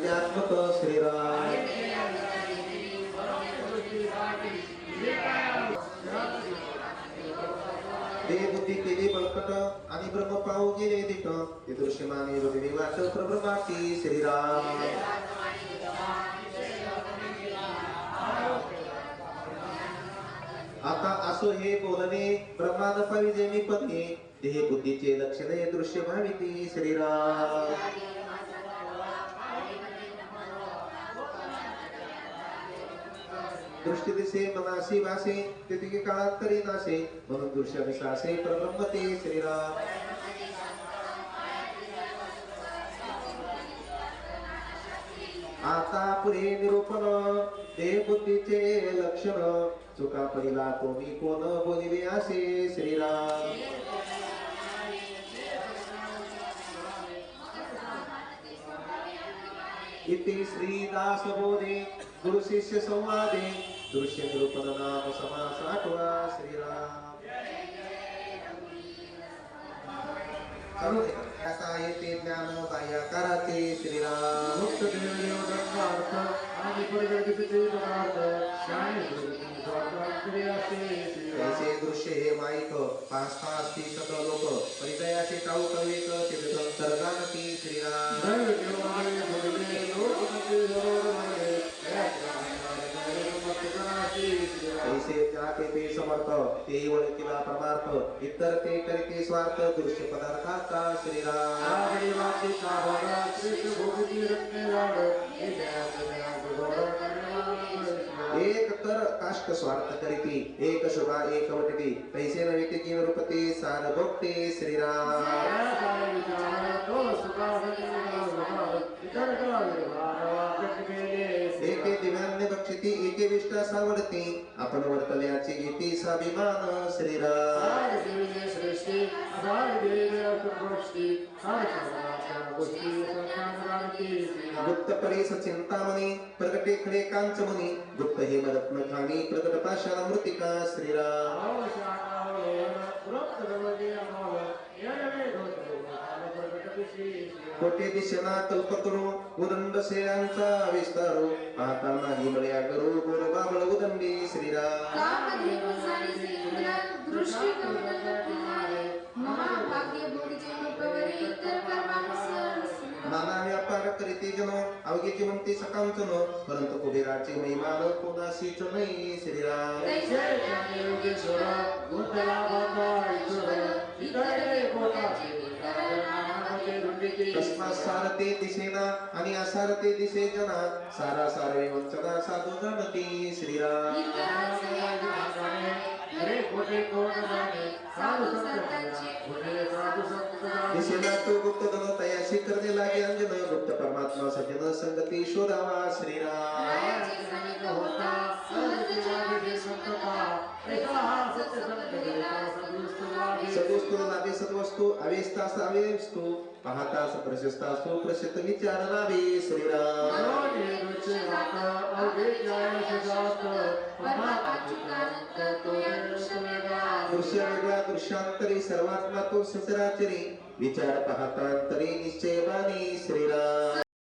प्रज्ञात्मक श्रीराम देह बुद्धी केली बळकट आणि ब्रह्म पाहू गेले दिट ते दृश्यमाने हृदय वाच प्रब्रह्माती श्रीराम आता असो हे बोलणे ब्रह्मांड पाविजे मी पत्नी देह बुद्धीचे लक्षणे दृश्य भाविती श्रीराम दृष्टी दिसे मनासी वासे तिथे काळांतरी नासे म्हणून दृश्य विसासे परब्रह्म ते श्रीराम आता पुढे निरूपण देह बुद्धीचे लक्षण चुका पहिला कोणी कोण बोलिवे असे श्रीराम इति श्रीदास बोधे गुरु शिष्य संवादे दृश्य निरूपण नाम समास 8वा श्रीराम असा येते ज्ञान बाह्याकाराचे श्रीराम मुक्त देवदेवदत्तार्थ आणि परिवर्तिते पदार्थ ऐसे दृश्य हे माईक पास्तास्ती सकल लोक परिदयाचे टाऊ कवेक चिरतन सर्गानती श्रीराम ऐसे त्याके ते समर्थ ते वळकिला परमार्थ इतर ते करिते स्वार्थ दृश्य पदार्थाचा श्रीराम एक तर काष्ट स्वार्थ करीती एक शुभा एक वटती तैसे नवे ते जीव रूपते सार भक्ते श्रीराम एके दिव्यान्य बक्षिती एके विष्टा सावडती आपण वर्तल्याचे घेते स्वाभिमान श्रीराम गुप्त परेश चिंतामणी प्रगटे खडे कांचमणी गुप्त हे रत्न खाणी प्रगट पाषाण मृतिका श्रीराम कोटे दिशना कल्पतरू उदंड शेळ्यांचा विस्तारू पाहता नाही बळ्या करू गोर बाबळ उदंडी श्रीराम नाना व्यापार करीते जन अवघेची म्हणते सकांचन परंतु कुबेराचे महिमान कोणाशीच नाही श्रीराम तस्मा सारते दिसेना आणि असारते दिसे जना सारा सारवे वंचना साधू जाणती श्रीराम दिसेना तो गुप्त धन तयाशी करणे लागे अंजन गुप्त परमात्मा सज्जन संगती शोधावा श्रीराम सदुस्तु नाभे सद्वस्तु अवेस्तास अवेस्तु पाहतास प्रशस्तासु प्रशस्त विचार नाभे श्रीराम दृश्य वेगळा दृश्यांतरी सर्वात्मा तो सचराचरी विचार पाहतांतरी निश्चय बाणी श्रीराम